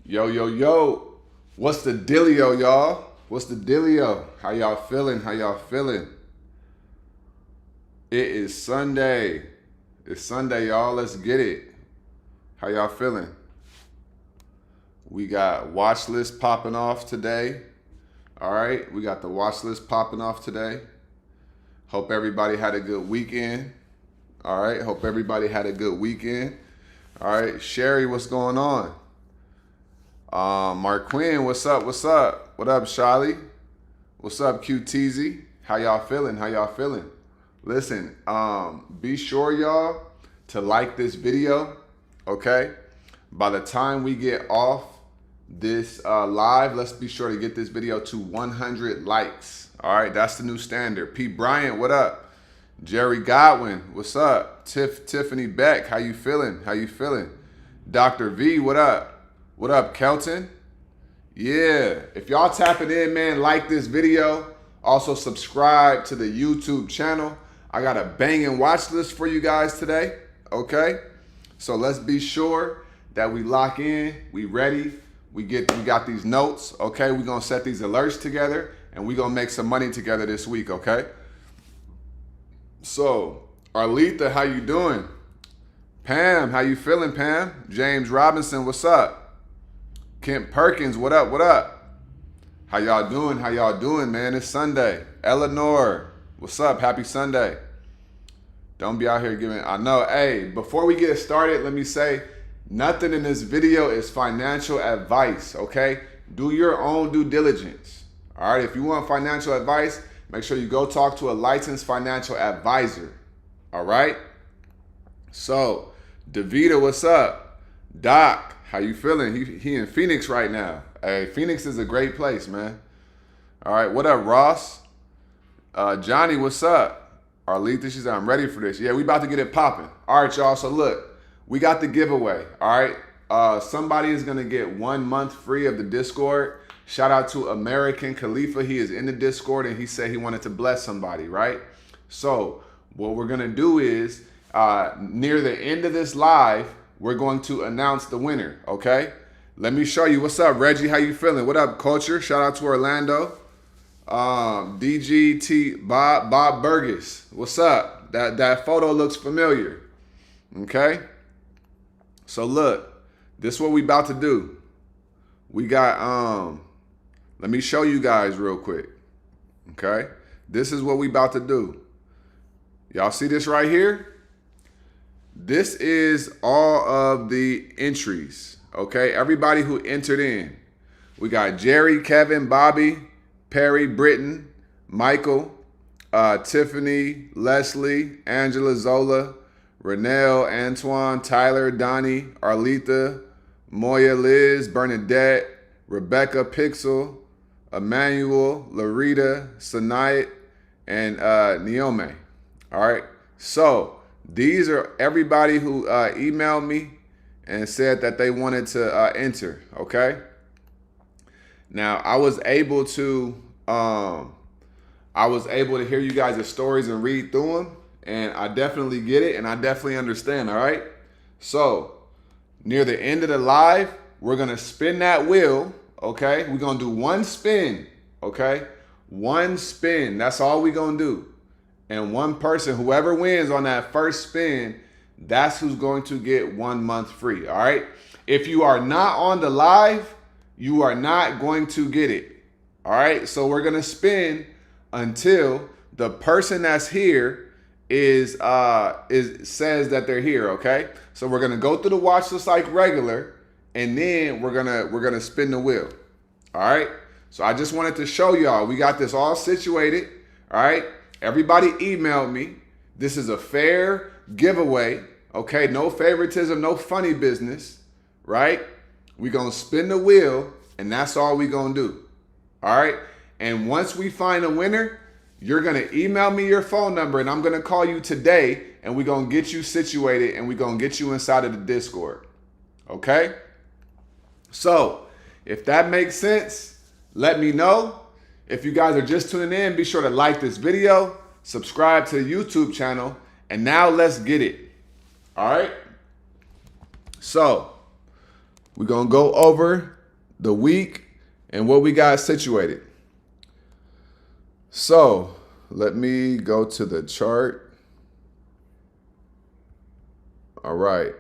Yo, yo, yo. What's the dealio, y'all? What's the dealio? How y'all feeling? How y'all feeling? It is Sunday. It's Sunday, y'all. Let's get it. How y'all feeling? We got watch list popping off today. All right, we got the watch list popping off today. Hope everybody had a good weekend. All right, hope everybody had a good weekend. All right, Sherry, what's going on? Marquin, what's up? What's up? What up, Charlie? What's up, QTZ? How y'all feeling? How y'all feeling? Listen, be sure, y'all, to like this video, okay? By the time we get off this live, let's be sure to get this video to 100 likes. All right, that's the new standard. Pete Bryant, what up? Jerry Godwin, what's up? Tiffany Beck, how you feeling? How you feeling? Dr. V, what up? What up, Kelton? Yeah, if y'all tapping in, man, like this video. Also subscribe to the YouTube channel. I got a banging watch list for you guys today, okay? So let's be sure that we lock in, we ready, we got these notes, okay? We're gonna set these alerts together and we're gonna make some money together this week, okay? So, Arletha, how you doing? Pam, how you feeling, Pam? James Robinson, what's up? Kent Perkins, what up, what up? How y'all doing? How y'all doing, man? It's Sunday. Eleanor, what's up? Happy Sunday. Don't be out here giving, I know, hey, before we get started, let me say, nothing in this video is financial advice, okay? Do your own due diligence, all right? If you want financial advice, make sure you go talk to a licensed financial advisor, all right? So, Davita, what's up? Doc, how you feeling? He in Phoenix right now. Hey, Phoenix is a great place, man. All right, what up, Ross? Johnny, what's up? Arletha, she said, I'm ready for this. Yeah, we about to get it popping. All right, y'all, so look, we got the giveaway, all right? Somebody is gonna get 1 month free of the Discord. Shout out to American Khalifa. He is in the Discord and he said he wanted to bless somebody, right? So what we're gonna do is, near the end of this live, we're going to announce the winner, okay? Let me show you. What's up, Reggie? How you feeling? What up, Culture? Shout out to Orlando. DGT Bob Burgess. What's up? That photo looks familiar. Okay? So look, this is what we about to do. We got let me show you guys real quick. Okay? This is what we about to do. Y'all see this right here? This is all of the entries, okay? Everybody who entered in. We got Jerry, Kevin, Bobby, Perry, Britton, Michael, Tiffany, Leslie, Angela, Zola, Renelle, Antoine, Tyler, Donnie, Arletha, Moya, Liz, Bernadette, Rebecca, Pixel, Emmanuel, Larita, Sanayat, and Neome. All right, so these are everybody who emailed me and said that they wanted to enter, okay? Now, I was able to hear you guys' stories and read through them, and I definitely get it, and I definitely understand, all right? So, near the end of the live, we're going to spin that wheel, okay? We're going to do one spin, okay? One spin, that's all we're going to do. And one person, whoever wins on that first spin, that's who's going to get 1 month free, all right? If you are not on the live, you are not going to get it, all right? So we're gonna spin until the person that's here says that they're here, okay? So we're gonna go through the watch list like regular, and then we're gonna spin the wheel, all right? So I just wanted to show y'all, we got this all situated, all right? Everybody emailed me. This is a fair giveaway, okay? No favoritism, no funny business, right? We're going to spin the wheel, and that's all we're going to do, all right? And once we find a winner, you're going to email me your phone number, and I'm going to call you today, and we're going to get you situated, and we're going to get you inside of the Discord, okay? So if that makes sense, let me know. If you guys are just tuning in, be sure to like this video, subscribe to the YouTube channel, and now let's get it. All right? So, we're going to go over the week and what we got situated. So let me go to the chart. All right.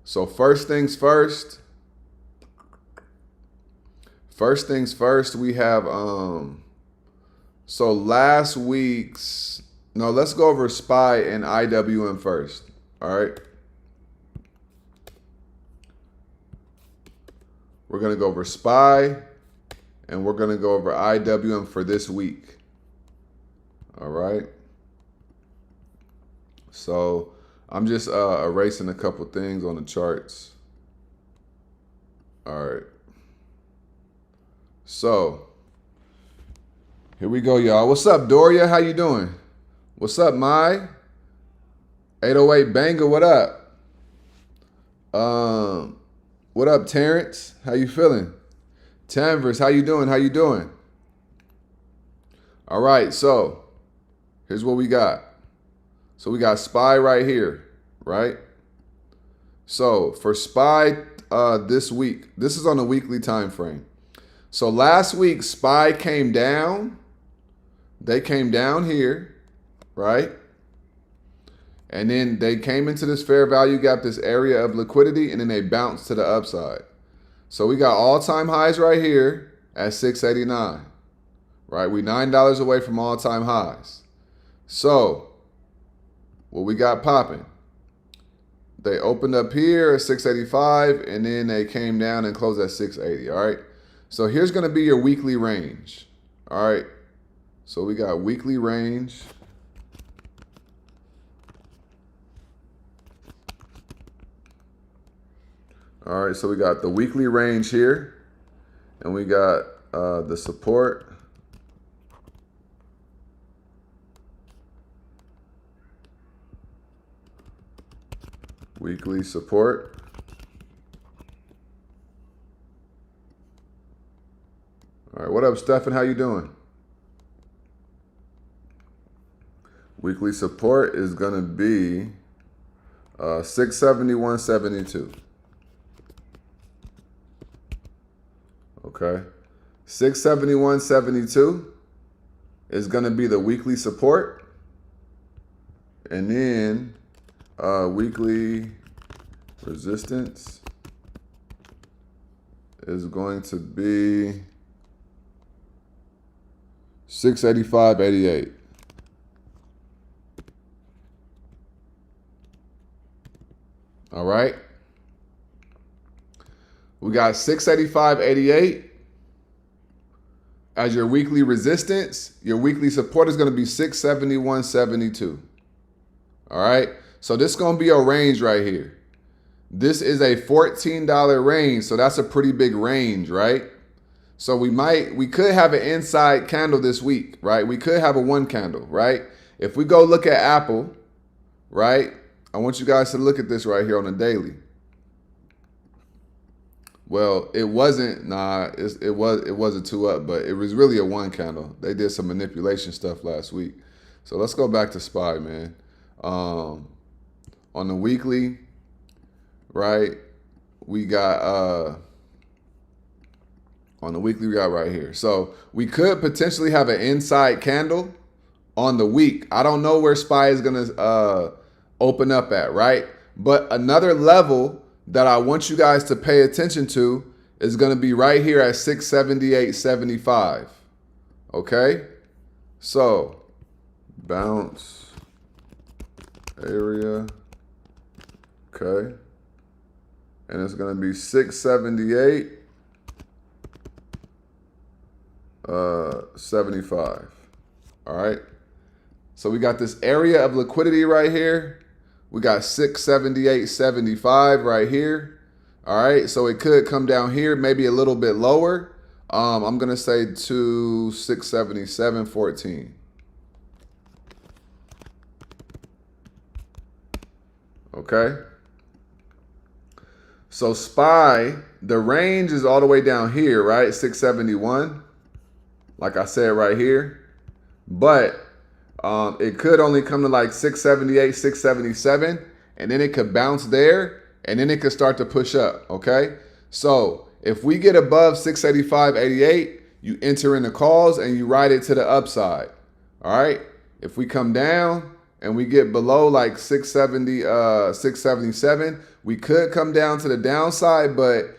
So first things first. First things first, we have so last week's, no, let's go over SPY and IWM first. All right. We're going to go over SPY and we're going to go over IWM for this week. All right. So I'm just erasing a couple things on the charts. All right. So here we go, y'all. What's up, Doria? How you doing? What's up, Mai? 808 Banger, what up? What up, Terrence? How you feeling? Tanvers, how you doing? How you doing? All right, so here's what we got. So we got SPY right here, right? So for SPY this week, this is on a weekly time frame. So last week, SPY came down. They came down here, right? And then they came into this fair value gap, this area of liquidity, and then they bounced to the upside. So we got all-time highs right here at 689, right? We $9 away from all-time highs. So what we got popping? They opened up here at 685, and then they came down and closed at 680, all right? So here's going to be your weekly range, all right? So we got weekly range. All right, so we got the weekly range here, and we got the support. Weekly support. All right, what up, Stefan? How you doing? Weekly support is going to be 671.72. Okay. 671.72 is going to be the weekly support. And then weekly resistance is going to be 685.88. All right. We got 685.88 as your weekly resistance. Your weekly support is going to be 671.72. All right. So this is going to be a range right here. This is a $14 range. So that's a pretty big range, right? So we could have an inside candle this week, right? We could have a one candle, right? If we go look at Apple, right? I want you guys to look at this right here on the daily. Well, it wasn't, it wasn't two up, but it was really a one candle. They did some manipulation stuff last week. So let's go back to SPY, man. On the weekly, right? We got on the weekly, we got right here. So we could potentially have an inside candle on the week. I don't know where SPY is going to open up at, right? But another level that I want you guys to pay attention to is going to be right here at 678.75. Okay? So bounce area. Okay. And it's going to be 678. 75. All right. So we got this area of liquidity right here. We got 678.75 right here. All right. So it could come down here, maybe a little bit lower. I'm going to say to 677.14. Okay. So SPY, the range is all the way down here, right? 671. Like I said right here. But it could only come to like 678, 677. And then it could bounce there. And then it could start to push up. Okay. So if we get above 685.88, you enter in the calls and you ride it to the upside. All right. If we come down and we get below like 670, 677, we could come down to the downside, but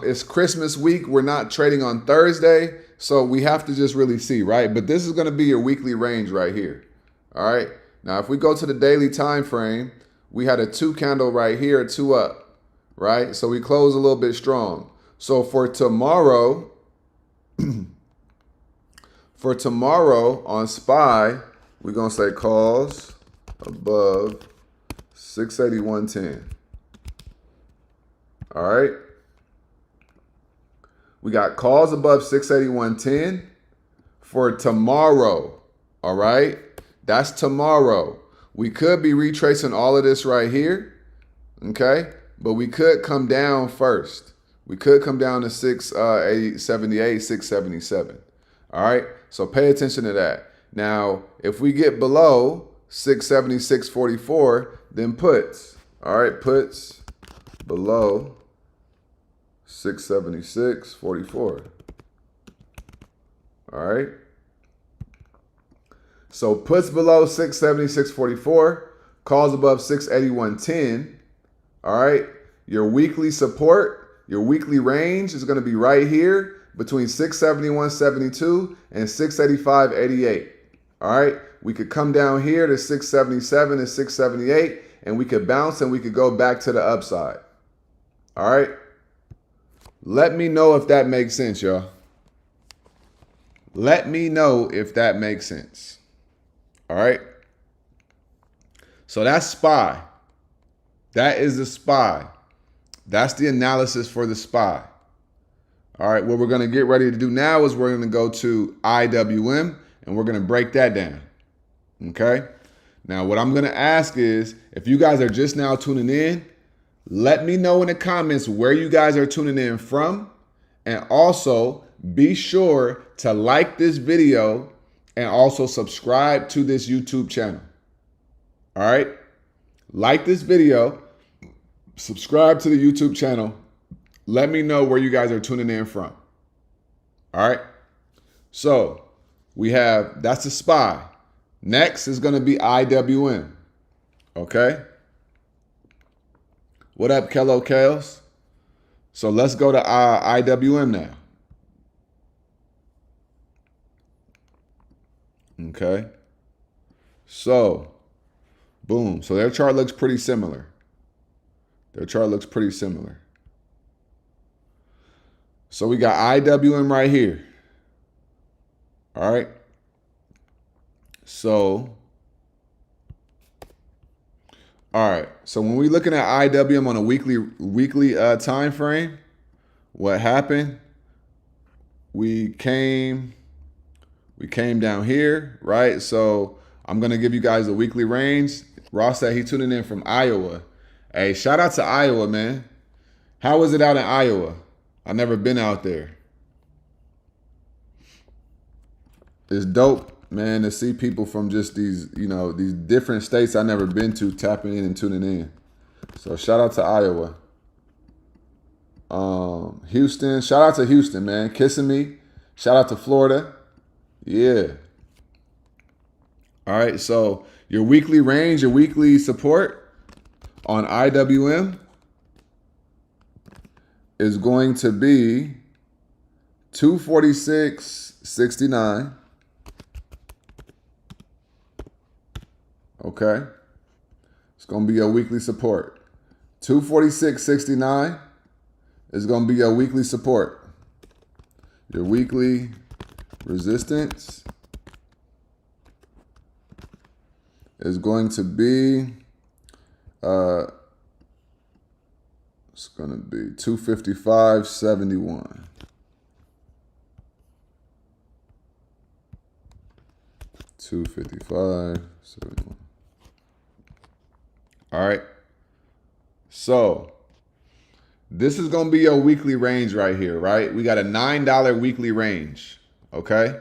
it's Christmas week. We're not trading on Thursday, so we have to just really see, right? But this is going to be your weekly range right here. All right. Now, if we go to the daily time frame, we had a 2 candle right here, 2 up, right? So we close a little bit strong. So for tomorrow, on SPY, we're going to say calls above 681.10. All right. We got calls above 681.10 for tomorrow. All right. That's tomorrow. We could be retracing all of this right here. Okay. But we could come down first. We could come down to 678, 677. All right. So pay attention to that. Now, if we get below 676.44, then puts. All right. Puts below 676.44. All right. So puts below 676.44, calls above 681.10. All right. Your weekly support, your weekly range is going to be right here between 671.72 and 685.88. All right. We could come down here to 677 and 678, and we could bounce and we could go back to the upside. All right. Let me know if that makes sense, y'all. Let me know if that makes sense. All right. So that's SPY. That is the SPY. That's the analysis for the SPY. All right. What we're going to get ready to do now is we're going to go to IWM and we're going to break that down. Okay. Now, what I'm going to ask is, if you guys are just now tuning in, let me know in the comments where you guys are tuning in from. And also be sure to like this video and also subscribe to this YouTube channel. All right. Like this video, subscribe to the YouTube channel. Let me know where you guys are tuning in from. All right. So we have, that's the SPY. Next is going to be IWM. Okay. What up, Kello Kales? So let's go to IWM now. Okay. So, boom. So their chart looks pretty similar. So we got IWM right here. All right. So, all right. So when we're looking at IWM on a weekly time frame, what happened? We came down here, right? So I'm gonna give you guys the weekly range. Ross said he tuning in from Iowa. Hey, shout out to Iowa, man. How is it out in Iowa? I've never been out there. It's dope, man, to see people from just these, these different states I've never been to tapping in and tuning in. So shout out to Iowa. Houston, shout out to Houston, man. Kissing me. Shout out to Florida. Yeah. All right, so your weekly range, your weekly support on IWM is going to be 246.69. Okay. It's going to be your weekly support. 246.69 is going to be your weekly support. Your weekly resistance is going to be, it's going to be 255.71. 255.71. All right. So this is going to be your weekly range right here, right? We got a $9 weekly range. Okay.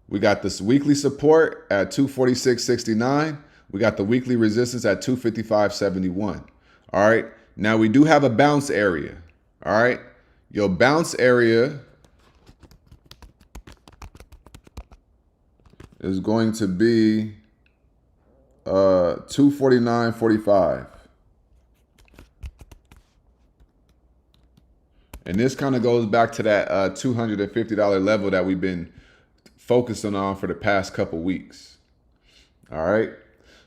We got this weekly support at 246.69. We got the weekly resistance at 255.71. All right. Now we do have a bounce area. All right. your bounce area is going to be 249.45. And this kind of goes back to that $250 level that we've been focusing on for the past couple weeks. All right.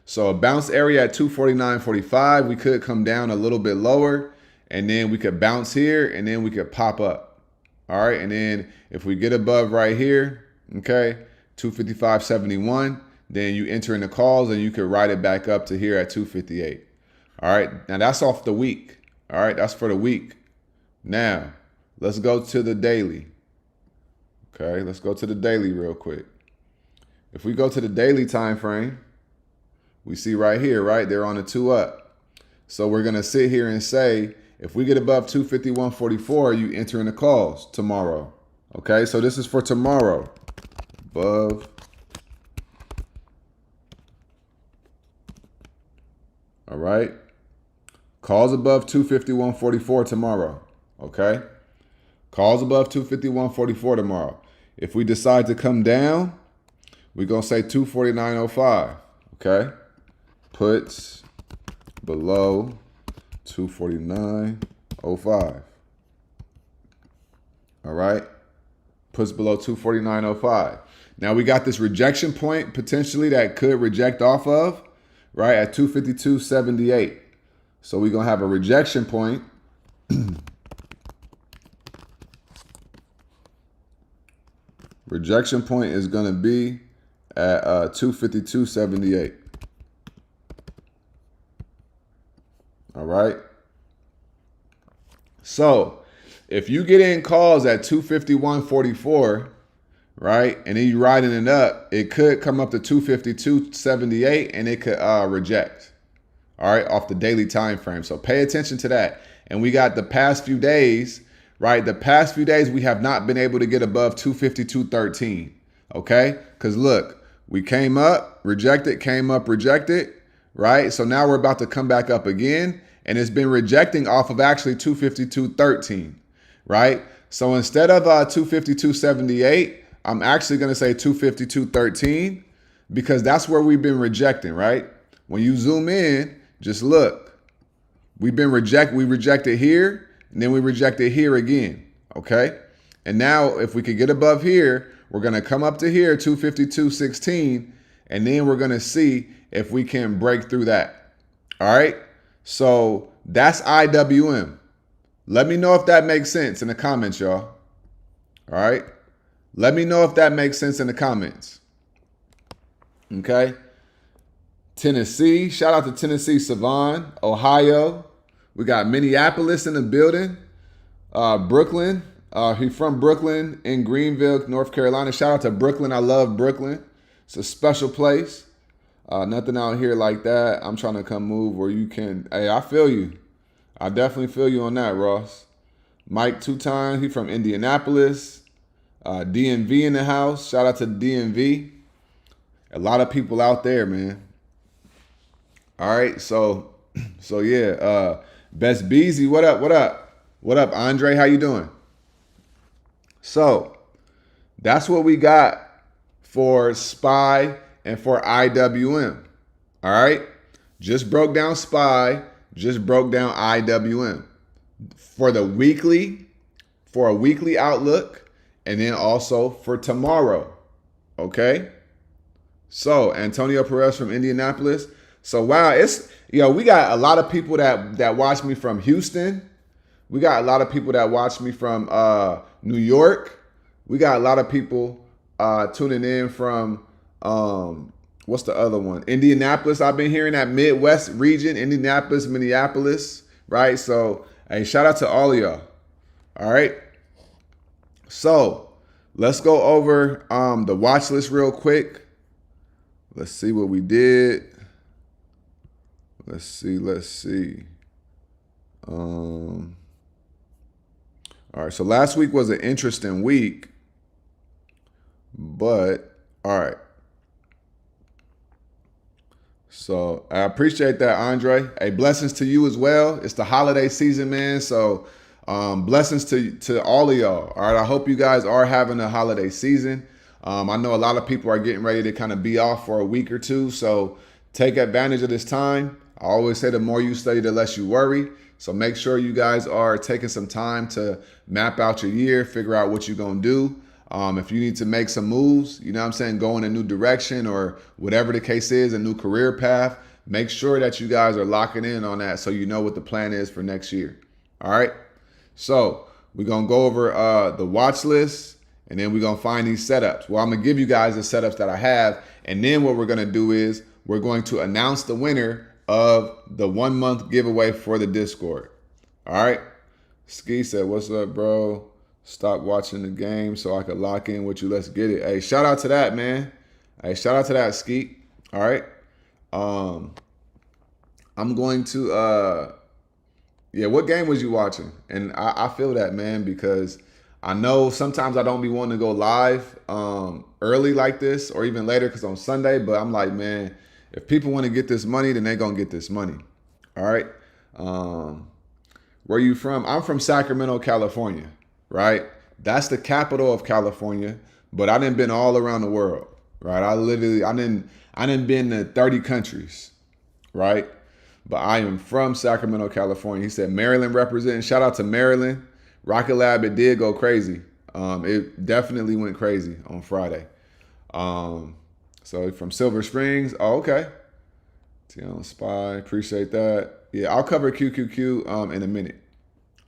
So a bounce area at 249.45, we could come down a little bit lower, and then we could bounce here, and then we could pop up. All right. And then if we get above right here, okay, 255.71, then you enter in the calls and you could ride it back up to here at 258. All right. Now that's off the week. All right. That's for the week. Now, let's go to the daily. Okay, let's go to the daily real quick. If we go to the daily time frame, we see right here, right? They're on a 2 up. So we're going to sit here and say, if we get above 251.44, you enter in the calls tomorrow. Okay, so this is for tomorrow. Above. All right. Calls above 251.44 tomorrow. Okay, calls above 251.44 tomorrow. If we decide to come down, we're going to say 249.05. Okay, puts below 249.05. All right, puts below 249.05. Now we got this rejection point potentially that could reject off of, right, at 252.78. So we're going to have a rejection point. Rejection point is going to be at 252.78. All right. So if you get in calls at 251.44, right, and then you're riding it up, it could come up to 252.78 and it could reject. All right, off the daily time frame. So pay attention to that. And we got the past few days. Right, the past few days we have not been able to get above 252.13. Okay, because look, we came up, rejected, came up, rejected. Right, so now we're about to come back up again, and it's been rejecting off of actually 252.13. Right, so instead of 252.78, I'm actually going to say 252.13 because that's where we've been rejecting. Right, when you zoom in, just look, we rejected here. And then we reject it here again, okay? And now if we could get above here, we're going to come up to here, 252.16, and then we're going to see if we can break through that, all right? So that's IWM. Let me know if that makes sense in the comments, y'all, all right? Let me know if that makes sense in the comments, okay? Tennessee, shout out to Tennessee, Savon, Ohio. We got Minneapolis in the building. Brooklyn. He's from Brooklyn in Greenville, North Carolina. Shout out to Brooklyn. I love Brooklyn. It's a special place. Nothing out here like that. I'm trying to come move where you can. Hey, I feel you. I definitely feel you on that, Ross. Mike 2 times. He's from Indianapolis. DMV in the house. Shout out to DMV. A lot of people out there, man. All right. So yeah. Best Beezy, what up? What up? What up, Andre? How you doing? So that's what we got for SPY and for IWM. All right. Just broke down SPY, just broke down IWM for the weekly, for a weekly outlook, and then also for tomorrow. Okay. So Antonio Perez from Indianapolis. So wow, we got a lot of people that watch me from Houston. We got a lot of people that watch me from New York. We got a lot of people tuning in from what's the other one? Indianapolis. I've been hearing that Midwest region, Indianapolis, Minneapolis, right? So hey, shout out to all of y'all. All right. So let's go over the watch list real quick. Let's see what we did. Let's see. All right, so last week was an interesting week, but all right. So I appreciate that, Andre. Hey, blessings to you as well. It's the holiday season, man. So Blessings to all of y'all. All right. I hope you guys are having a holiday season. I know a lot of people are getting ready to kind of be off for a week or two. So take advantage of this time. I always say the more you study, the less you worry. So make sure you guys are taking some time to map out your year, figure out what you're going to do. If you need to make some moves, you know what I'm saying, go in a new direction or whatever the case is, a new career path, make sure that you guys are locking in on that so you know what the plan is for next year. All right. So we're going to go over the watch list, and then we're going to find these setups. Well, I'm going to give you guys the setups that I have. And then what we're going to do is we're going to announce the winner of the 1 month giveaway for the Discord. All right. Ski said, what's up, bro? Stop watching the game so I could lock in with you. Let's get it. Hey, shout out to that, man. Hey, shout out to that, Skeet. All right. I'm going to, what game was you watching? And I feel that, man, because I know sometimes I don't be wanting to go live early like this or even later because on Sunday, but I'm like, man, if people want to get this money, then they're going to get this money. All right. Where you from? I'm from Sacramento, California, right? That's the capital of California, but I done been all around the world, right? I done been to 30 countries, right? But I am from Sacramento, California. He said Maryland representing. Shout out to Maryland. Rocket Lab, it did go crazy. It definitely went crazy on Friday. So from Silver Springs. Oh, okay. Tion Spy, appreciate that. Yeah, I'll cover QQQ in a minute.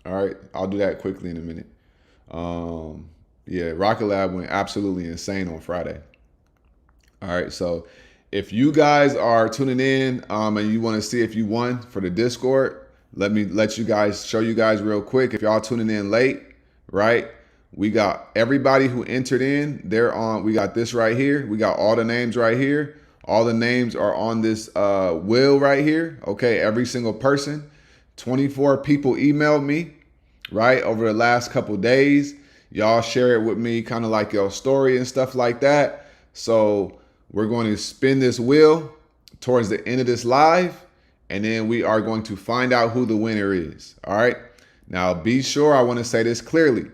All right, I'll do that quickly in a minute. Yeah, Rocket Lab went absolutely insane on Friday. All right, so if you guys are tuning in and you want to see if you won for the Discord, let me show you guys real quick. If y'all tuning in late, right? We got everybody who entered in. We got this right here. We got all the names right here. All the names are on this wheel right here. Okay, every single person. 24 people emailed me, right, over the last couple days. Y'all share it with me, kind of like your story and stuff like that. So we're going to spin this wheel towards the end of this live, and then we are going to find out who the winner is. All right. Now, be sure, I want to say this clearly.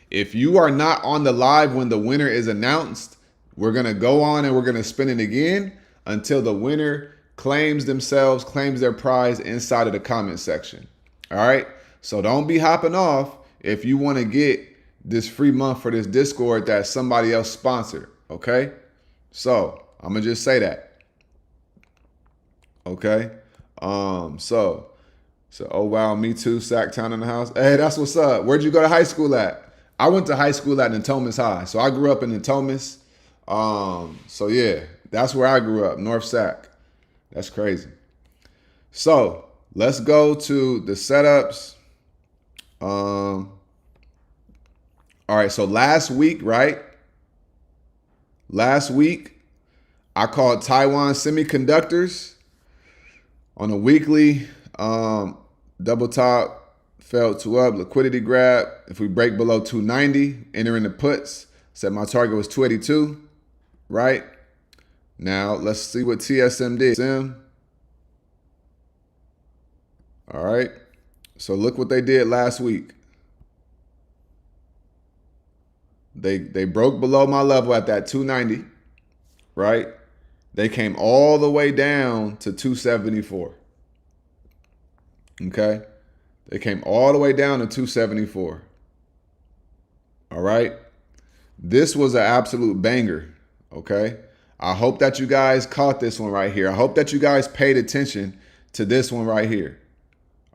If you are not on the live when the winner is announced, we're going to go on and we're going to spin it again until the winner claims their prize inside of the comment section. All right. So don't be hopping off if you want to get this free month for this Discord that somebody else sponsored. Okay. So I'm going to just say that. Okay. So, oh wow, me too, Sacktown in the house. Hey, that's what's up. Where'd you go to high school at? I went to high school at Natomas High. So I grew up in Natomas. So yeah, that's where I grew up, North Sac. That's crazy. So let's go to the setups. All right, so last week, right? Last week, I called Taiwan Semiconductors on a weekly double top. Fell to up, liquidity grab. If we break below 290, entering the puts. Said my target was 282, right? Now, let's see what TSM did. All right. So look what they did last week. They broke below my level at that 290, right? They came all the way down to 274. Okay? They came all the way down to 274. All right. This was an absolute banger. Okay. I hope that you guys caught this one right here. I hope that you guys paid attention to this one right here.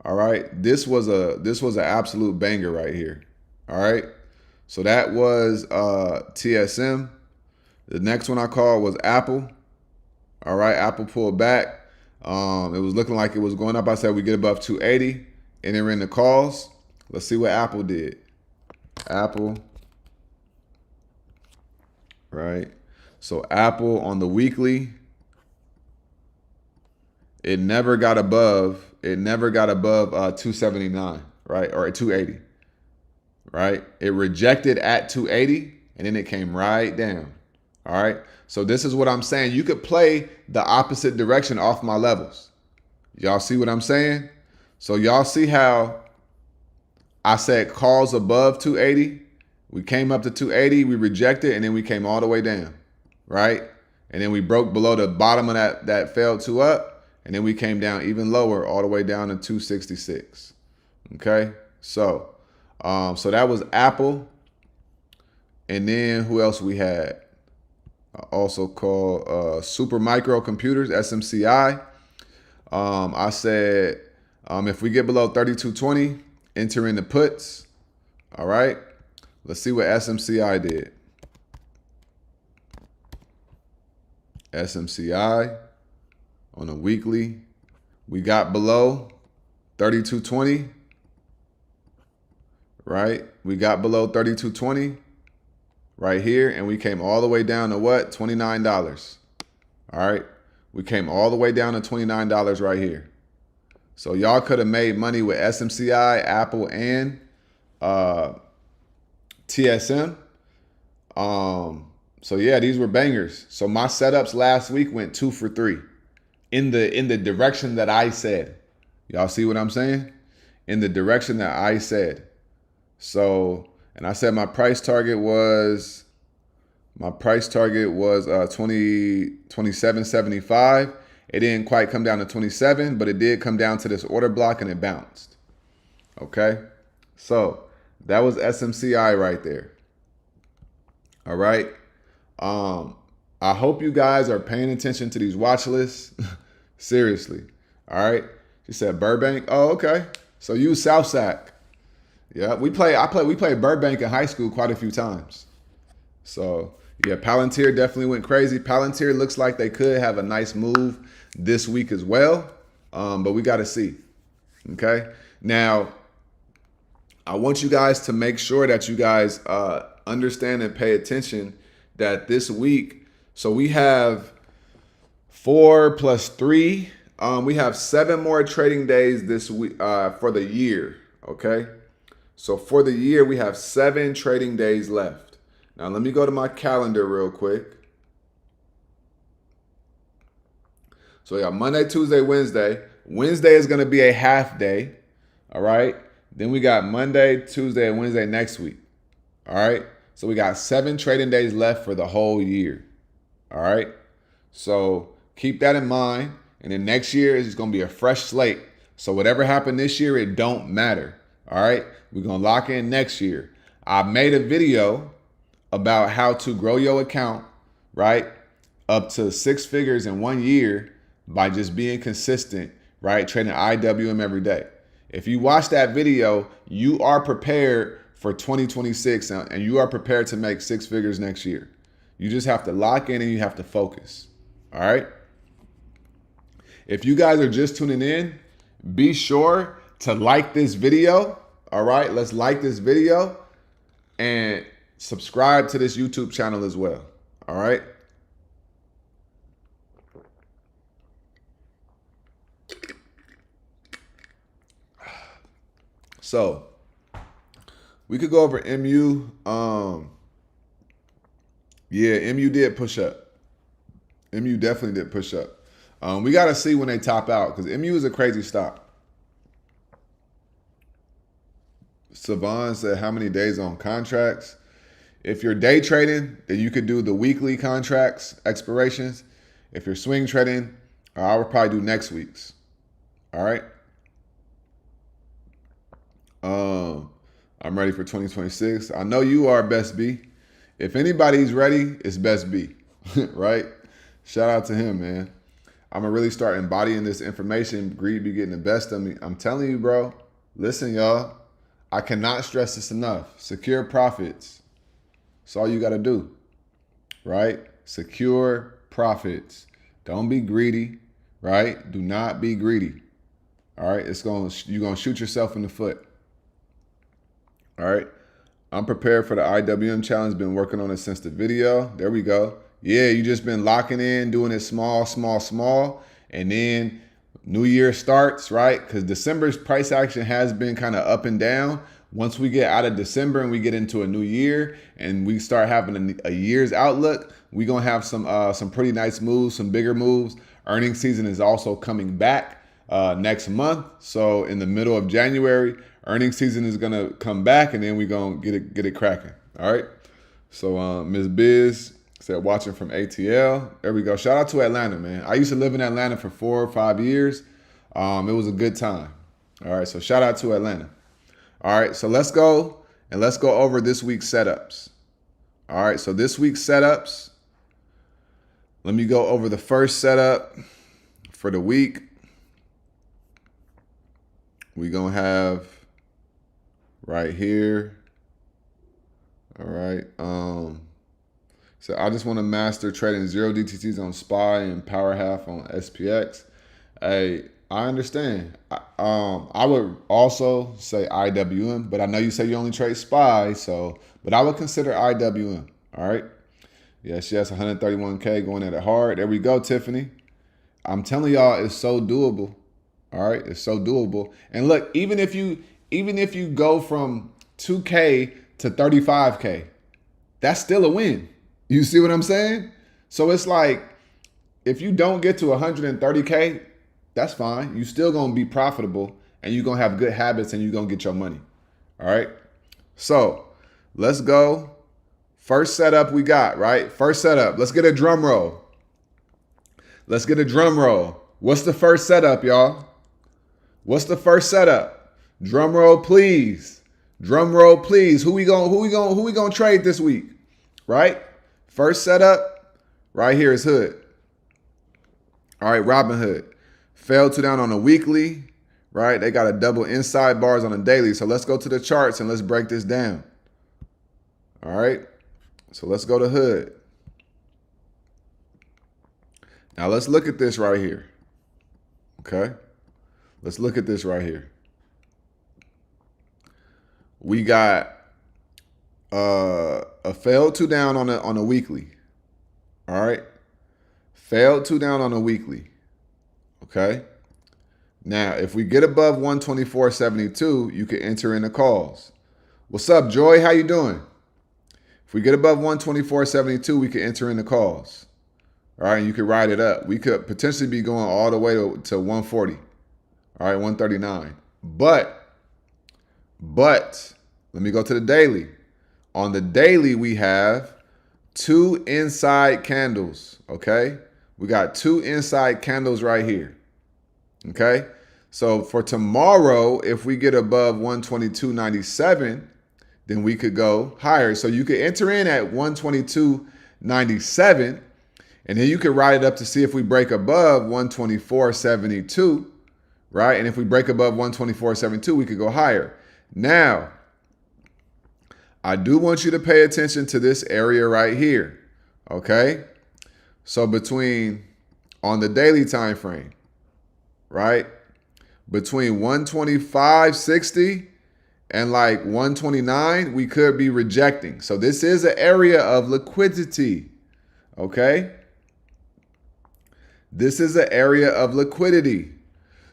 All right. This was an absolute banger right here. All right. So that was TSM. The next one I called was Apple. All right. Apple pulled back. It was looking like it was going up. I said we get above 280. Entering the calls. Let's see what Apple did. Apple. Right. So Apple on the weekly. It never got above 279, right? Or 280. Right? It rejected at 280 and then it came right down. All right. So this is what I'm saying. You could play the opposite direction off my levels. Y'all see what I'm saying? So y'all see how I said calls above 280. We came up to 280, we rejected, and then we came all the way down, right? And then we broke below the bottom of that failed 2 up, and then we came down even lower, all the way down to 266. Okay, so that was Apple, and then who else we had? Also called Super Micro Computers, SMCI. I said if we get below 3220, enter in the puts. All right, let's see what SMCI did. SMCI on a weekly, we got below 3220, right? We got below 3220 right here, and we came all the way down to what? $29. All right, we came all the way down to $29 right here. So y'all could have made money with SMCI, Apple, and TSM. So yeah, these were bangers. So my setups last week went 2 for 3 in the direction that I said. Y'all see what I'm saying? In the direction that I said. So, and I said my price target was 27.75. It didn't quite come down to 27, but it did come down to this order block and it bounced. Okay, so that was SMCI right there. All right. I hope you guys are paying attention to these watch lists. Seriously. All right. She said Burbank. Oh, okay. So you South Sac. Yeah, we played Burbank in high school quite a few times. So yeah, Palantir definitely went crazy. Palantir looks like they could have a nice move this week as well. But we got to see. Okay. Now, I want you guys to make sure that you guys understand and pay attention that this week, so we have 4 plus 3. We have 7 more trading days this week for the year. Okay. So for the year, we have 7 trading days left. Now, let me go to my calendar real quick. So we got Monday, Tuesday, Wednesday. Wednesday is going to be a half day. All right. Then we got Monday, Tuesday, and Wednesday next week. All right. So we got 7 trading days left for the whole year. All right. So keep that in mind. And then next year is going to be a fresh slate. So whatever happened this year, it don't matter. All right. We're going to lock in next year. I made a video about how to grow your account, right, up to 6 figures in 1 year by just being consistent, right, trading IWM every day. If you watch that video, you are prepared for 2026 and you are prepared to make 6 figures next year. You just have to lock in and you have to focus. All right. If you guys are just tuning in, be sure to like this video. All right. Let's like this video and subscribe to this YouTube channel as well. All right. So we could go over MU. Yeah, MU did push up. MU definitely did push up. We got to see when they top out because MU is a crazy stock. Savon said how many days on contracts. If you're day trading, then you could do the weekly contracts expirations. If you're swing trading, I would probably do next week's. All right. I'm ready for 2026. I know you are, Best B. If anybody's ready, it's Best B, right? Shout out to him, man. I'm going to really start embodying this information. Greed be getting the best of me. I'm telling you, bro. Listen, y'all. I cannot stress this enough. Secure profits. That's all you got to do, right? Secure profits. Don't be greedy, right? Do not be greedy. All right? You're going to shoot yourself in the foot. All right. I'm prepared for the IWM challenge. Been working on it since the video. There we go. Yeah, you just been locking in, doing it small, small, small. And then New Year starts, right? Because December's price action has been kind of up and down. Once we get out of December and we get into a new year and we start having a year's outlook, we're going to have some pretty nice moves, some bigger moves. Earnings season is also coming back next month. So in the middle of January, Earnings season is gonna come back, and then we gonna get it cracking. All right. So Ms. Biz said watching from ATL. There we go. Shout out to Atlanta, man. I used to live in Atlanta for 4 or 5 years. It was a good time. All right. So shout out to Atlanta. All right. So let's go over this week's setups. All right. So this week's setups. Let me go over the first setup for the week. We're going to have right here. All right. So I just want to master trading 0 DTCs on SPY and power half on SPX. Hey, I understand. I would also say IWM, but I know you say you only trade SPY, but I would consider IWM. All right. Yes, 131K going at it hard. There we go, Tiffany. I'm telling y'all, it's so doable. All right, it's so doable. And look, even if you go from 2K to 35K, that's still a win. You see what I'm saying? So it's like, if you don't get to 130K, that's fine. You still gonna be profitable, and you're gonna have good habits, and you're gonna get your money. All right. So let's go. First setup we got, right? First setup. Let's get a drum roll. Let's get a drum roll. What's the first setup, y'all? What's the first setup? Drum roll, please. Drum roll, please. Who we gonna trade this week? Right? First setup, right here is Hood. All right, Robinhood. Fell 2 down on a weekly, right? They got a double inside bars on a daily. So let's go to the charts and let's break this down. All right. So let's go to Hood. Now let's look at this right here. Okay. Let's look at this right here. We got a failed 2 down on a weekly. All right. Failed 2 down on a weekly. Okay. Now, if we get above 124.72, you can enter in the calls. What's up, Joy? How you doing? If we get above 124.72, we can enter in the calls. All right, and you can ride it up. We could potentially be going all the way to 140. All right, 139. But let me go to the daily. On the daily, we have 2 inside candles. Okay, we got 2 inside candles right here. Okay, so for tomorrow, if we get above 122.97, then we could go higher. So you could enter in at 122.97, and then you could ride it up to see if we break above 124.72, right? And if we break above 124.72, we could go higher. Now, I do want you to pay attention to this area right here, okay? So on the daily time frame, right? Between 125.60 and like 129, we could be rejecting. So this is an area of liquidity, okay? This is an area of liquidity.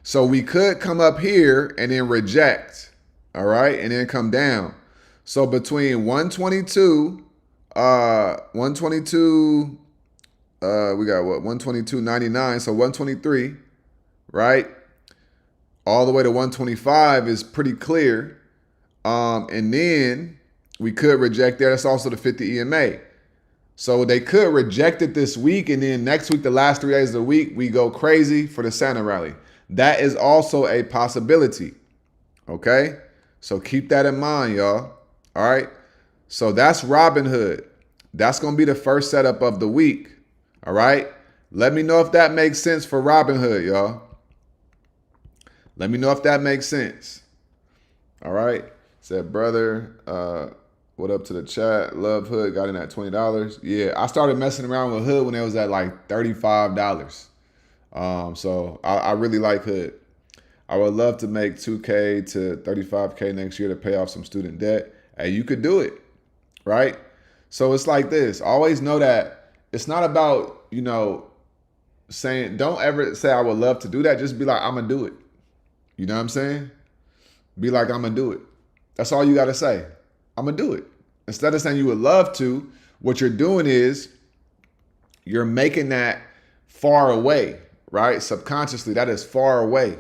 So we could come up here and then reject, all right? And then come down. So between 122, we got what? 122.99, so 123, right? All the way to 125 is pretty clear. And then we could reject there. That's also the 50 EMA. So they could reject it this week, and then next week, the last 3 days of the week, we go crazy for the Santa rally. That is also a possibility. Okay? So keep that in mind, y'all. All right? So that's Robinhood. That's going to be the first setup of the week. All right? Let me know if that makes sense for Robinhood, y'all. Let me know if that makes sense. All right? Said, brother, what up to the chat? Love Hood, got in at $20. Yeah, I started messing around with Hood when it was at like $35. So I really like Hood. I would love to make 2K to 35K next year to pay off some student debt. Hey, you could do it, right? So it's like this. Always know that it's not about, saying, don't ever say I would love to do that. Just be like, I'm going to do it. You know what I'm saying? Be like, I'm going to do it. That's all you got to say. I'm going to do it. Instead of saying you would love to, what you're doing is you're making that far away, right? Subconsciously, that is far away.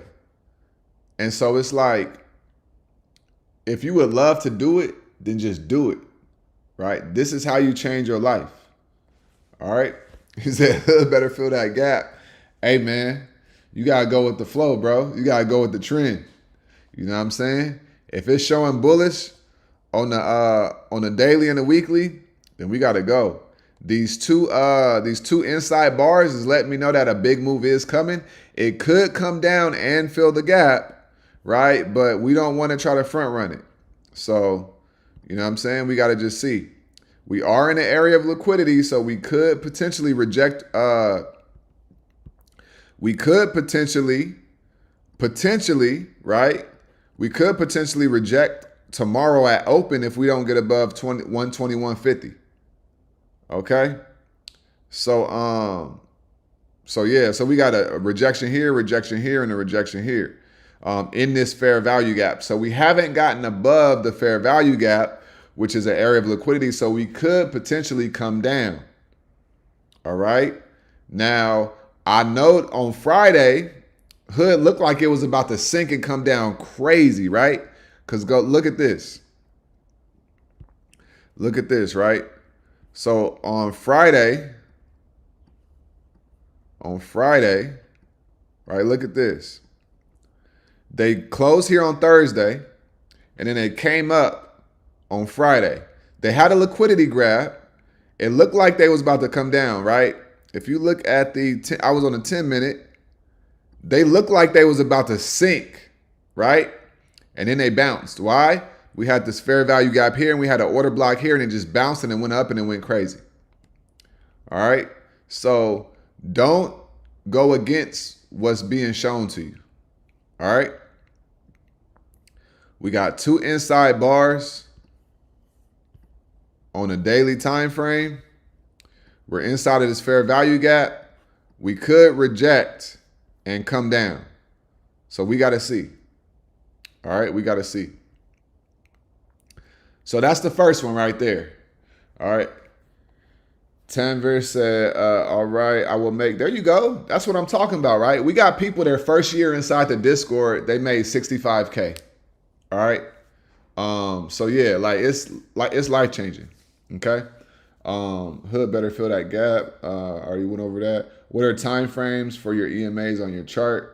And so it's like, if you would love to do it, then just do it, right? This is how you change your life. All right. He said, hood better fill that gap. Hey, man, you got to go with the flow, bro. You got to go with the trend. You know what I'm saying? If it's showing bullish on the daily and the weekly, then we got to go. These two inside bars is letting me know that a big move is coming. It could come down and fill the gap, right? But we don't want to try to front run it. So, you know what I'm saying? We got to just see. We are in an area of liquidity, so we could potentially reject. We could potentially, right? We could potentially reject tomorrow at open if we don't get above 121.50. Okay. So yeah, so we got a rejection here, and a rejection here in this fair value gap. So we haven't gotten above the fair value gap, which is an area of liquidity. So we could potentially come down. All right. Now, I know on Friday, hood looked like it was about to sink and come down crazy, right? Because go look at this. Look at this, right? So on Friday, right, look at this. They closed here on Thursday, and then they came up on Friday. They had a liquidity grab. It looked like they was about to come down, right? If you look at I was on a 10-minute. They looked like they was about to sink, right? And then they bounced. Why? We had this fair value gap here, and we had an order block here, and it just bounced and it went up and it went crazy. All right? So don't go against what's being shown to you. All right? We got two inside bars on a daily time frame. We're inside of this fair value gap. We could reject and come down. So we got to see. All right, we got to see. So that's the first one right there. All right. Tanvir said, all right, I will make, there you go. That's what I'm talking about, right? We got people their first year inside the Discord, they made 65K. All right. So yeah, it's life-changing. Okay. Hood better fill that gap. Already went over that. What are time frames for your EMAs on your chart?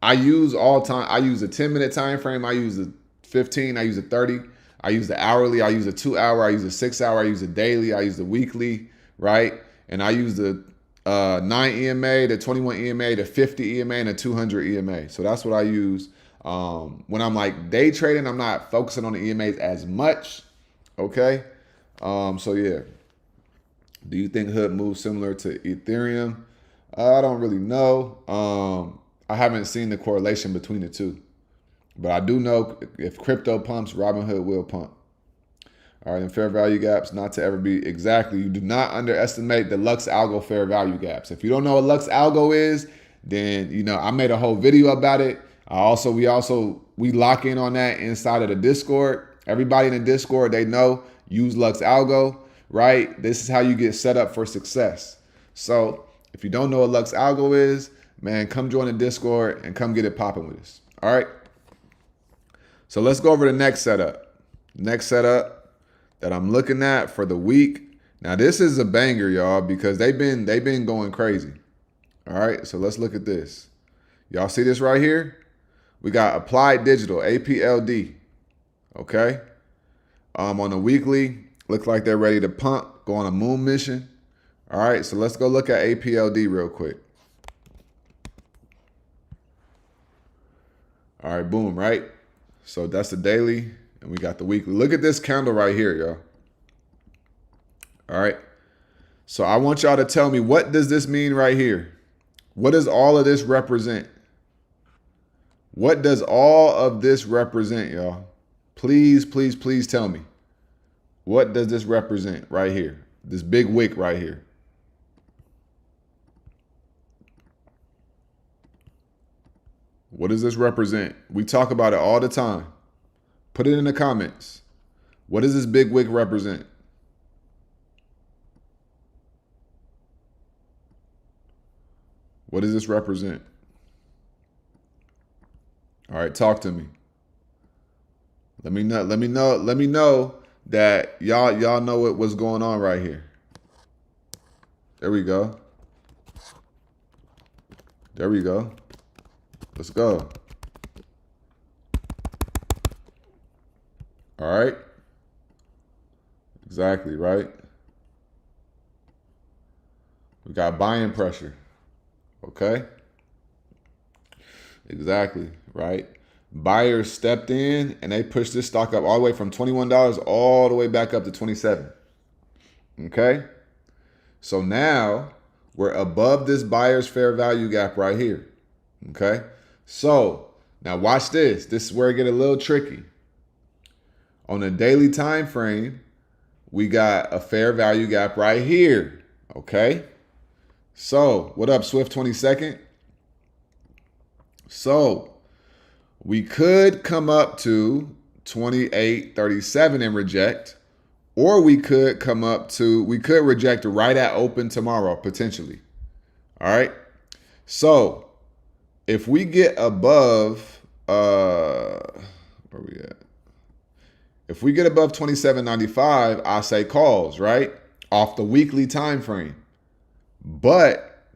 I use all time. I use a 10-minute time frame. I use the 15. I use the 30. I use the hourly. I use the 2-hour. I use the 6-hour. I use the daily. I use the weekly, right? And I use the 9 EMA, the 21 EMA, the 50 EMA, and the 200 EMA. So that's what I use. When I'm like day trading, I'm not focusing on the EMAs as much. Okay. So yeah. Do you think hood moves similar to Ethereum? I don't really know. I haven't seen the correlation between the two. But I do know if crypto pumps, Robinhood will pump. All right, and fair value gaps, not to ever be exactly. You do not underestimate the Lux Algo fair value gaps. If you don't know what Lux Algo is, then I made a whole video about it. We lock in on that inside of the Discord. Everybody in the Discord, they know, use Lux Algo, right? This is how you get set up for success. So if you don't know what Lux Algo is, man, come join the Discord and come get it popping with us. All right. So let's go over the next setup. Next setup that I'm looking at for the week. Now this is a banger, y'all, because they've been going crazy. All right. So let's look at this. Y'all see this right here? We got Applied Digital, APLD. Okay. On the weekly, looks like they're ready to pump, go on a moon mission. All right. So let's go look at APLD real quick. All right, boom, right? So that's the daily, and we got the weekly. Look at this candle right here, y'all. All right. So I want y'all to tell me, what does this mean right here? What does all of this represent? What does all of this represent, y'all? Please, please, please tell me. What does this represent right here? This big wick right here. What does this represent? We talk about it all the time. Put it in the comments. What does this big wick represent? What does this represent? All right, talk to me. Let me know that y'all know what's going on right here. There we go. There we go. Let's go. All right. Exactly, right? We got buying pressure. Okay? Exactly, right? Buyers stepped in and they pushed this stock up all the way from $21 all the way back up to 27. Okay? So now we're above this buyer's fair value gap right here. Okay? So now watch this. This is where it get a little tricky. On a daily time frame, we got a fair value gap right here. Okay? So, what up, Swift 22nd? So, we could come up to 28.37 and reject, or we could reject right at open tomorrow, potentially. All right? So, if we get above, where we at? If we get above 27.95, I say calls, right? Off the weekly time frame. But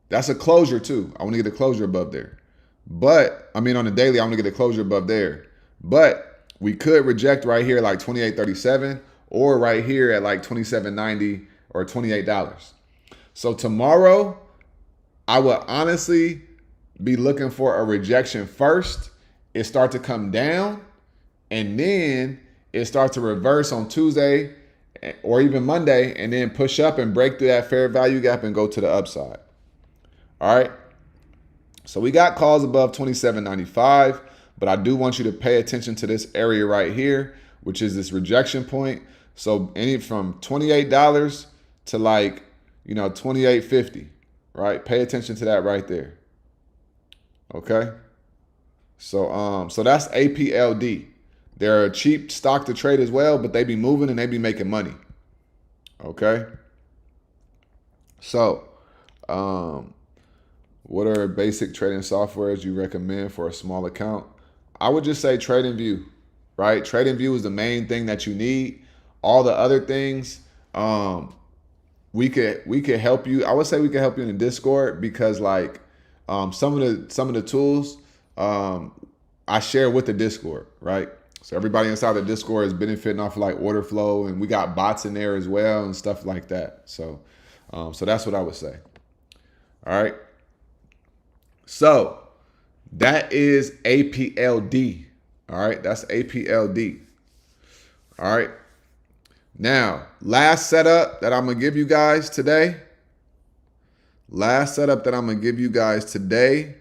that's a closure too. I want to get a closure above there. But, I mean, on the daily, I want to get a closure above there. But we could reject right here like 28.37 or right here at like 27.90 or $28. So tomorrow, I would honestly be looking for a rejection first. It start to come down, and then it starts to reverse on Tuesday or even Monday, and then push up and break through that fair value gap and go to the upside. All right. So we got calls above 27.95, but I do want you to pay attention to this area right here, which is this rejection point. So any from $28 to like, $28.50, right? Pay attention to that right there. Okay. So that's APLD. They're a cheap stock to trade as well, but they be moving and they be making money. Okay. So, what are basic trading softwares you recommend for a small account? I would just say TradingView, right? TradingView is the main thing that you need. All the other things, we could help you. I would say we could help you in the Discord because like some of the tools I share with the Discord, right? So everybody inside the Discord is benefiting off of like order flow, and we got bots in there as well and stuff like that. So that's what I would say. All right. So that is APLD. All right. That's APLD. All right. Now, last setup that I'm going to give you guys today. Last setup that I'm going to give you guys today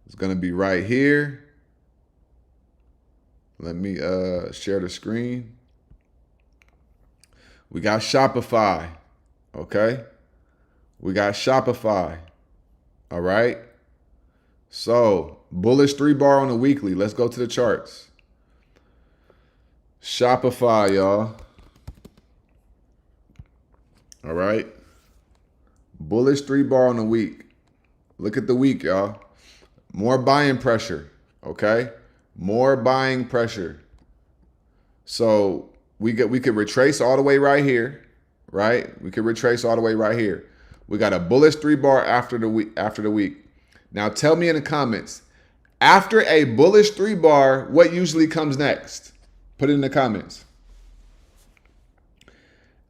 is going to be right here. Let me share the screen. We got Shopify. Okay. We got Shopify. All right. So bullish 3-bar on the weekly. Let's go to the charts. Shopify, y'all. All right. Bullish 3-bar on the week. Look at the week, y'all. More buying pressure. Okay. More buying pressure. So we could retrace all the way right here, right? We could retrace all the way right here. We got a bullish 3-bar after the week. Now tell me in the comments, after a bullish 3-bar, what usually comes next? Put it in the comments.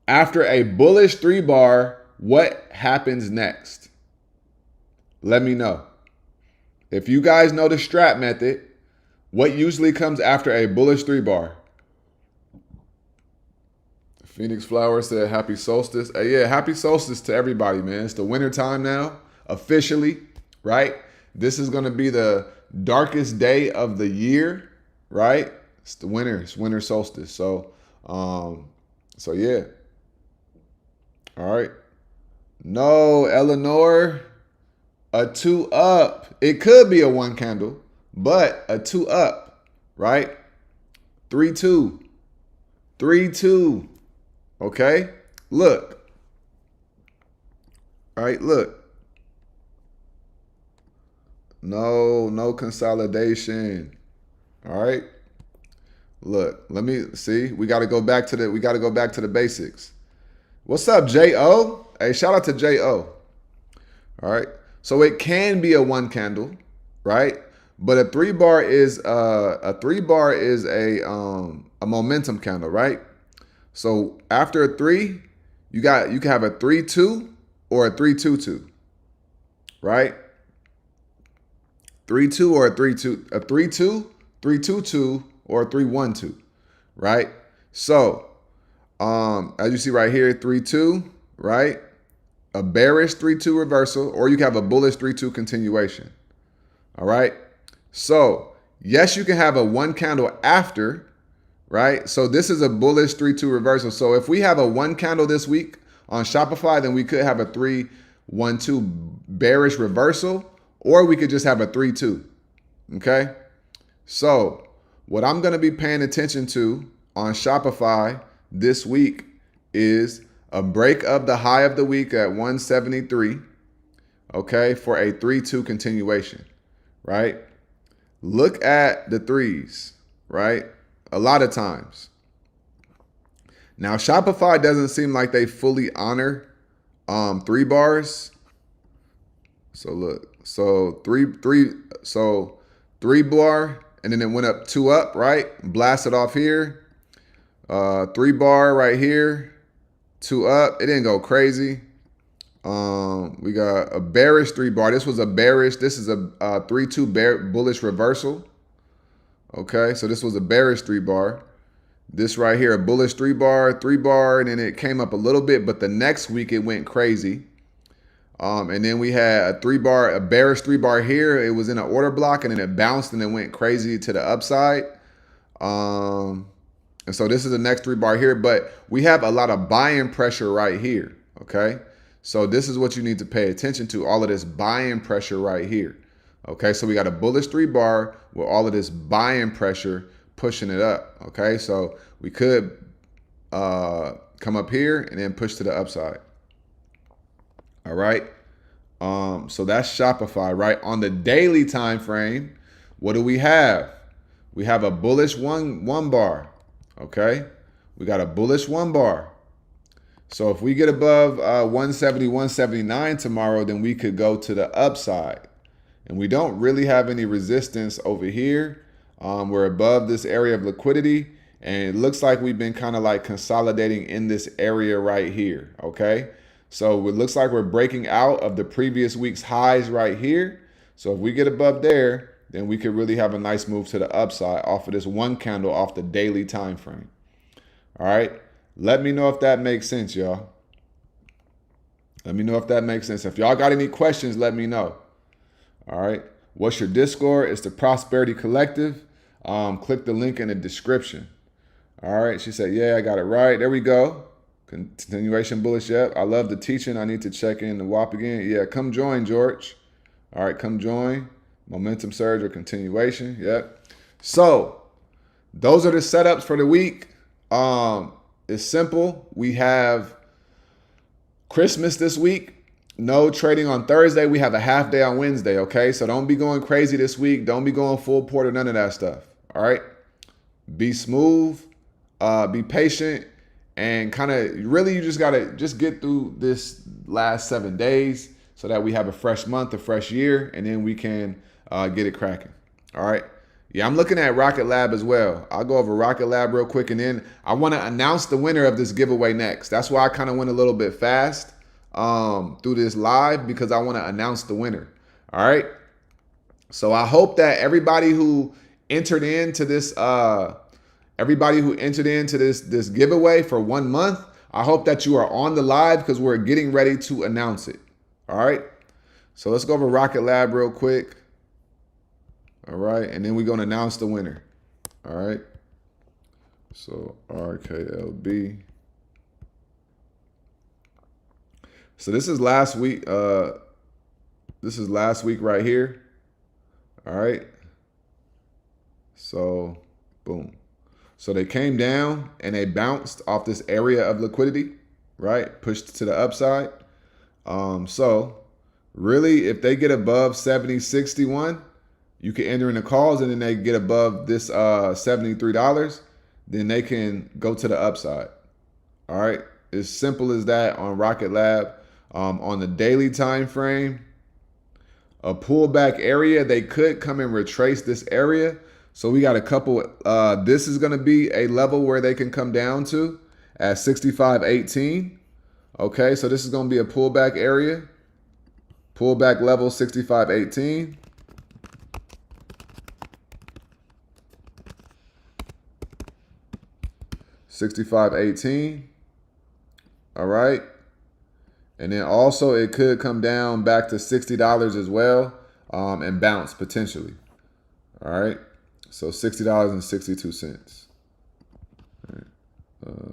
After a bullish 3-bar, what happens next? Let me know. If you guys know the strat method, what usually comes after a bullish 3-bar? Phoenix Flower said happy solstice. Yeah, happy solstice to everybody, man. It's the winter time now, officially, right? This is going to be the darkest day of the year, right? It's the winter. It's winter solstice. So yeah. All right. No, Eleanor, a 2 up. It could be a 1 candle, but a 2 up, right? 3-2. 3-2. Okay? Look. All right, look. No consolidation. All right? Look, let me see. We got to go back to the basics. What's up, J.O.? Hey, shout out to J.O. All right. So it can be a one candle, right? But a three bar is a momentum candle, right? So after a three, you can have a 3-2 or a 3-2-2, right? 3-2 or a 3-2, a 3-2, 3-2-2 or a 3-1-2, right? So as you see right here, 3-2, right? A bearish 3-2 reversal, or you can have a bullish 3-2 continuation. All right. So yes, you can have a one candle after, right? So this is a bullish 3-2 reversal. So if we have a one candle this week on Shopify, then we could have a 3-1-2 bearish reversal, or we could just have a 3-2. Okay. So what I'm going to be paying attention to on Shopify this week is a break of the high of the week at 173, okay, for a 3-2 continuation, right? Look at the threes, right? A lot of times. Now, Shopify doesn't seem like they fully honor three bars. So look, so three bar, and then it went up two up, right? Blasted off here. 3 bar right here. 2 up. It didn't go crazy. We got a bearish 3 bar. This was a bearish. This is a 3-2 bullish reversal. Okay, so this was a bearish 3 bar. This right here, a bullish 3 bar, and then it came up a little bit, but the next week it went crazy. And then we had a bearish 3 bar here. It was in an order block, and then it bounced and it went crazy to the upside. And so this is the next 3 bar here, but we have a lot of buying pressure right here, okay? So this is what you need to pay attention to, all of this buying pressure right here, okay? So we got a bullish 3 bar with all of this buying pressure pushing it up, okay? So we could come up here and then push to the upside, all right? So that's Shopify, right? On the daily time frame, what do we have? We have a bullish one bar. Okay, we got a bullish 1 bar. So if we get above 170, 179 tomorrow, then we could go to the upside. And we don't really have any resistance over here. We're above this area of liquidity, and it looks like we've been kind of like consolidating in this area right here. Okay, so it looks like we're breaking out of the previous week's highs right here. So if we get above there, then we could really have a nice move to the upside off of this one candle off the daily time frame. All right. Let me know if that makes sense, y'all. Let me know if that makes sense. If y'all got any questions, let me know. All right. What's your Discord? It's the Prosperity Collective. Click the link in the description. All right. She said, yeah, I got it right. There we go. Continuation bullish. Yep. I love the teaching. I need to check in the WAP again. Yeah. Come join, George. All right. Come join. Momentum surge or continuation. Yep. So those are the setups for the week. It's simple. We have Christmas this week. No trading on Thursday. We have a half day on Wednesday. Okay. So don't be going crazy this week. Don't be going full port or none of that stuff. All right. Be smooth. Be patient. And kind of really, you just got to just get through this last 7 days so that we have a fresh month, a fresh year, and then we can get it cracking. All right. Yeah, I'm looking at Rocket Lab as well. I'll go over Rocket Lab real quick, and then I want to announce the winner of this giveaway next. That's why I kind of went a little bit fast through this live, because I want to announce the winner. All right. So I hope that everybody who entered into this this giveaway for 1 month, I hope that you are on the live, because we're getting ready to announce it. All right. So let's go over Rocket Lab real quick. All right. And then we're going to announce the winner. All right. So RKLB. So this is last week. This is last week right here. All right. So boom. So they came down and they bounced off this area of liquidity, right? Pushed to the upside. So really, if they get above 70.61, you can enter in the calls, and then they get above this $73, then they can go to the upside. All right. As simple as that on Rocket Lab. On the daily time frame, a pullback area, they could come and retrace this area. So we got a couple. This is going to be a level where they can come down to at 65.18. Okay, so this is going to be a pullback area. Pullback level 65.18. $65.18. All right. And then also it could come down back to $60 as well, and bounce potentially. All right. So $60.62. All right.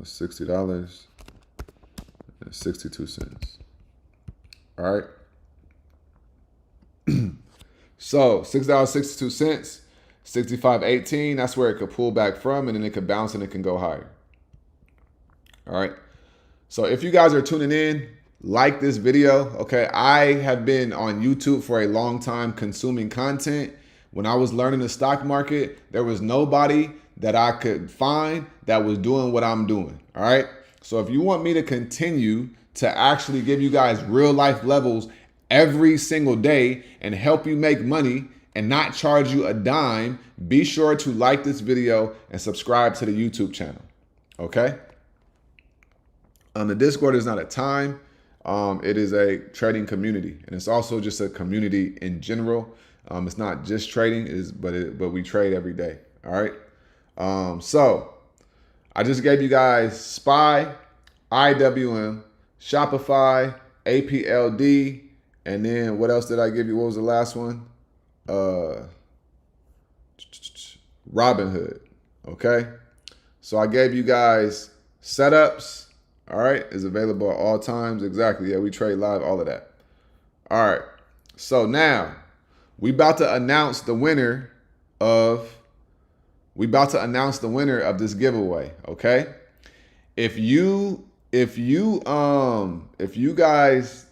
$60.62. All right. So $6.62, 65.18. That's where it could pull back from, and then it could bounce and it can go higher. All right. So if you guys are tuning in, like this video. Okay, I have been on YouTube for a long time consuming content. When I was learning the stock market, there was nobody that I could find that was doing what I'm doing. All right. So if you want me to continue to actually give you guys real life levels every single day and help you make money and not charge you a dime, be sure to like this video and subscribe to the YouTube channel. Okay. The Discord is not a time. It is a trading community, and it's also just a community in general. It's not just trading, but we trade every day. All right. So I just gave you guys SPY, IWM, Shopify, APLD, and then what else did I give you? What was the last one? Robinhood. Okay. So I gave you guys setups. All right, is available at all times. Exactly. Yeah, we trade live, all of that. All right. So now we about to announce the winner of this giveaway. Okay. If you guys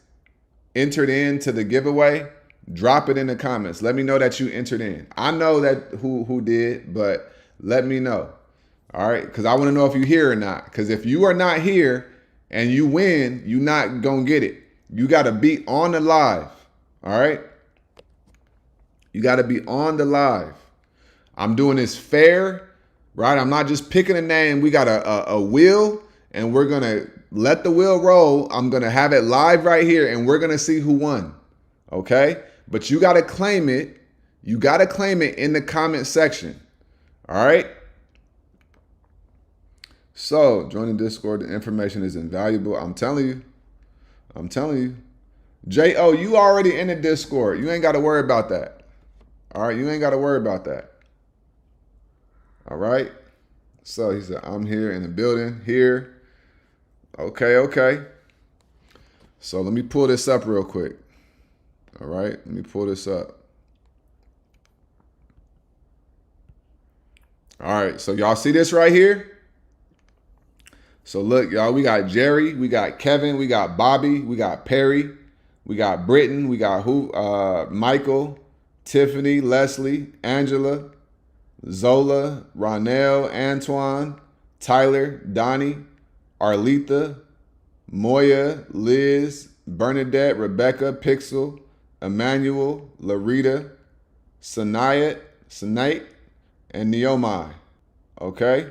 entered into the giveaway, drop it in the comments. Let me know that you entered in. I know that who did, but let me know. All right, because I want to know if you're here or not. Because if you are not here and you win, you're not going to get it. You got to be on the live. All right? You got to be on the live. I'm doing this fair, right? I'm not just picking a name. We got a wheel, and we're going to let the wheel roll. I'm going to have it live right here, and we're going to see who won. Okay? But you got to claim it. You got to claim it in the comment section. All right? So, join the Discord. The information is invaluable. I'm telling you. J.O., you already in the Discord. You ain't got to worry about that. All right? You ain't got to worry about that. All right? So, he said, I'm here in the building. Here. Okay. So, let me pull this up real quick. All right? Let me pull this up. All right. So, y'all see this right here? So look, y'all, we got Jerry, we got Kevin, we got Bobby, we got Perry, we got Britton, we got Michael, Tiffany, Leslie, Angela, Zola, Ronell, Antoine, Tyler, Donnie, Arletha, Moya, Liz, Bernadette, Rebecca, Pixel, Emmanuel, Larita, Sanayat, and Neomai. Okay?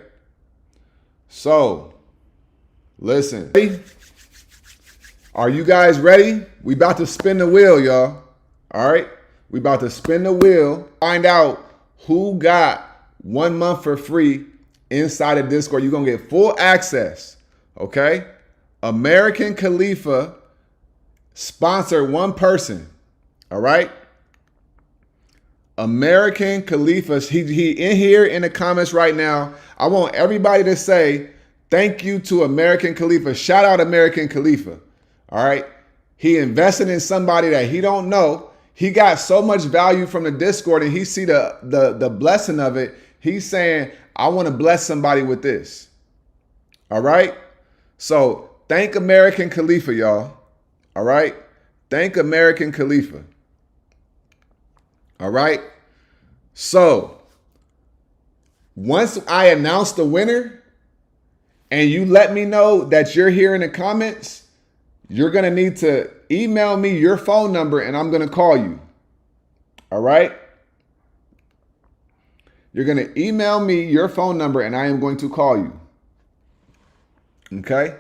So, listen. Are you guys ready? We about to spin the wheel, y'all. All right? We about to spin the wheel. Find out who got 1 month for free inside of Discord. You're going to get full access. Okay? American Khalifa sponsored one person. All right? American Khalifa, he in here in the comments right now. I want everybody to say thank you to American Khalifa. Shout out American Khalifa. All right. He invested in somebody that he don't know. He got so much value from the Discord and he see the blessing of it. He's saying, I want to bless somebody with this. All right. So thank American Khalifa, y'all. All right. Thank American Khalifa. All right. So Once I announce the winner and you let me know that you're here in the comments, you're going to need to email me your phone number and I'm going to call you. All right? You're going to email me your phone number and I am going to call you. Okay?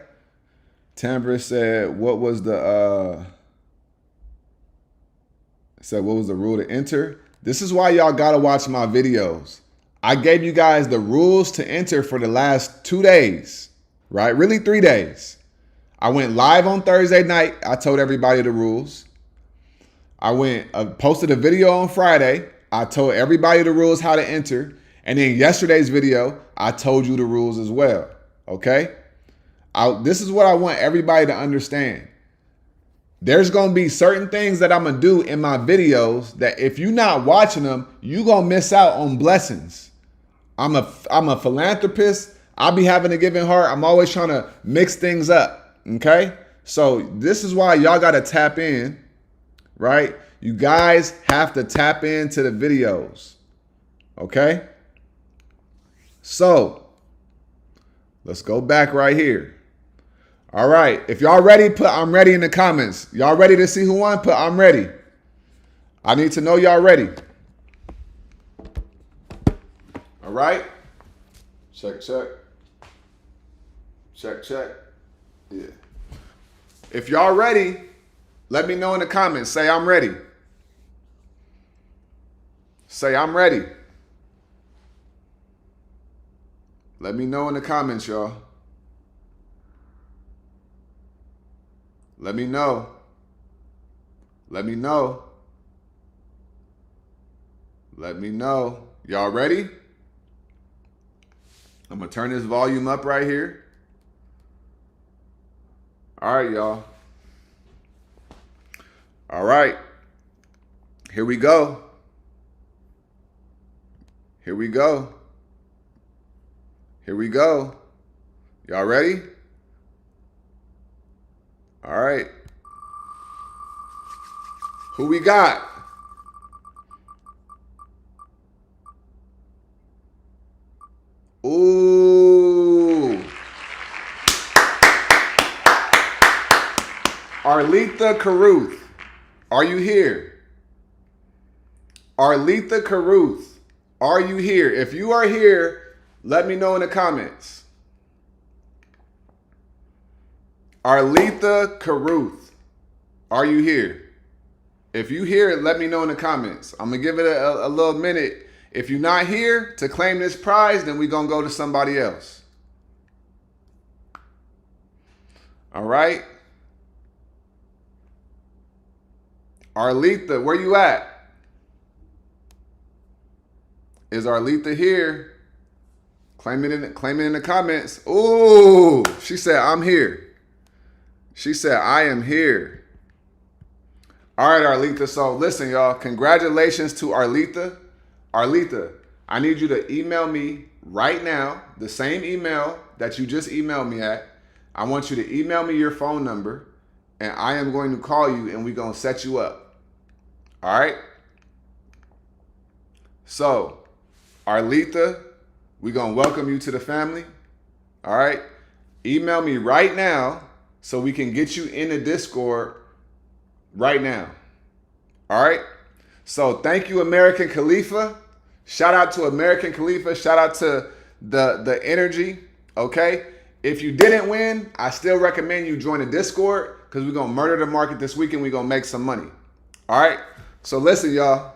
Tambra said, what was the rule to enter? This is why y'all got to watch my videos. I gave you guys the rules to enter for the last 2 days, right? Really 3 days. I went live on Thursday night. I told everybody the rules. I posted a video on Friday. I told everybody the rules, how to enter. And then yesterday's video, I told you the rules as well. Okay? This is what I want everybody to understand. There's going to be certain things that I'm going to do in my videos that if you're not watching them, you're going to miss out on blessings. I'm a philanthropist. I'll be having a giving heart. I'm always trying to mix things up. Okay? So this is why y'all got to tap in, right? You guys have to tap into the videos. Okay? So let's go back right here. All right. If y'all ready, put I'm ready in the comments. Y'all ready to see who won? Put I'm ready. I need to know y'all ready. All right. Check, check. Check, check. Yeah. If y'all ready, let me know in the comments. Say I'm ready. Say I'm ready. Let me know in the comments, y'all. Let me know. Let me know. Let me know. Y'all ready? I'm going to turn this volume up right here. All right, y'all. All right. Here we go. Here we go. Here we go. Y'all ready? All right. Who we got? Ooh. Arletha Caruth. Are you here? Arletha Caruth. Are you here? If you are here, let me know in the comments. Arletha Caruth. Are you here? If you hear it, let me know in the comments. I'm going to give it a little minute. If you're not here to claim this prize, then we're going to go to somebody else. All right. Arletha, where you at? Is Arletha here? Claim it in the comments. Ooh, she said, I'm here. She said, I am here. All right, Arletha. So listen, y'all. Congratulations to Arletha. Arletha, I need you to email me right now, the same email that you just emailed me at. I want you to email me your phone number, and I am going to call you, and we're going to set you up. All right? So, Arletha, we're going to welcome you to the family. All right? Email me right now so we can get you in the Discord right now. All right? So thank you, American Khalifa. Shout out to American Khalifa. Shout out to the energy. Okay? If you didn't win, I still recommend you join the Discord because we're going to murder the market this week and we're going to make some money. All right? So listen, y'all.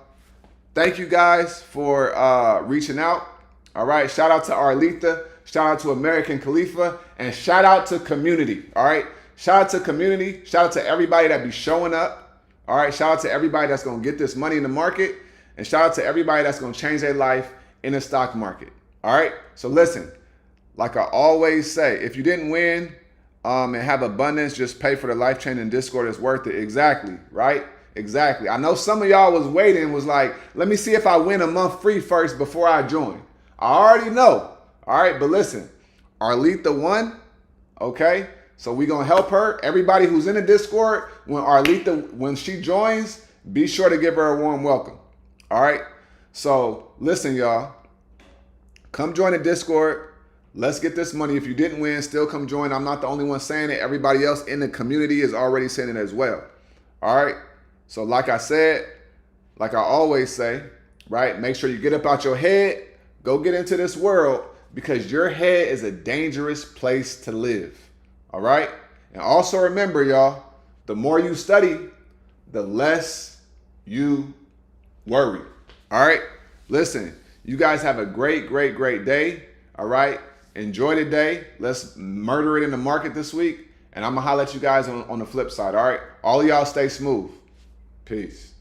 Thank you guys for reaching out. All right? Shout out to Arletha. Shout out to American Khalifa. And shout out to community. All right? Shout out to community. Shout out to everybody that be showing up. All right? Shout out to everybody that's going to get this money in the market. And shout out to everybody that's going to change their life in the stock market. All right? So listen, like I always say, if you didn't win and have abundance, just pay for the life-changing Discord. It's worth it. Exactly. Right? Exactly. I know some of y'all was waiting and was like, let me see if I win a month free first before I join. I already know. All right? But listen, Arletha won. Okay? So we're going to help her. Everybody who's in the Discord, when she joins, be sure to give her a warm welcome. All right? So listen, y'all. Come join the Discord. Let's get this money. If you didn't win, still come join. I'm not the only one saying it. Everybody else in the community is already saying it as well. All right. So like I said, like I always say, right? Make sure you get up out your head. Go get into this world because your head is a dangerous place to live. All right. And also remember, y'all, the more you study, the less you worry. All right. Listen, you guys have a great, great, great day. All right. Enjoy the day. Let's murder it in the market this week. And I'm going to holler at you guys on the flip side. All right. All of y'all stay smooth. Peace.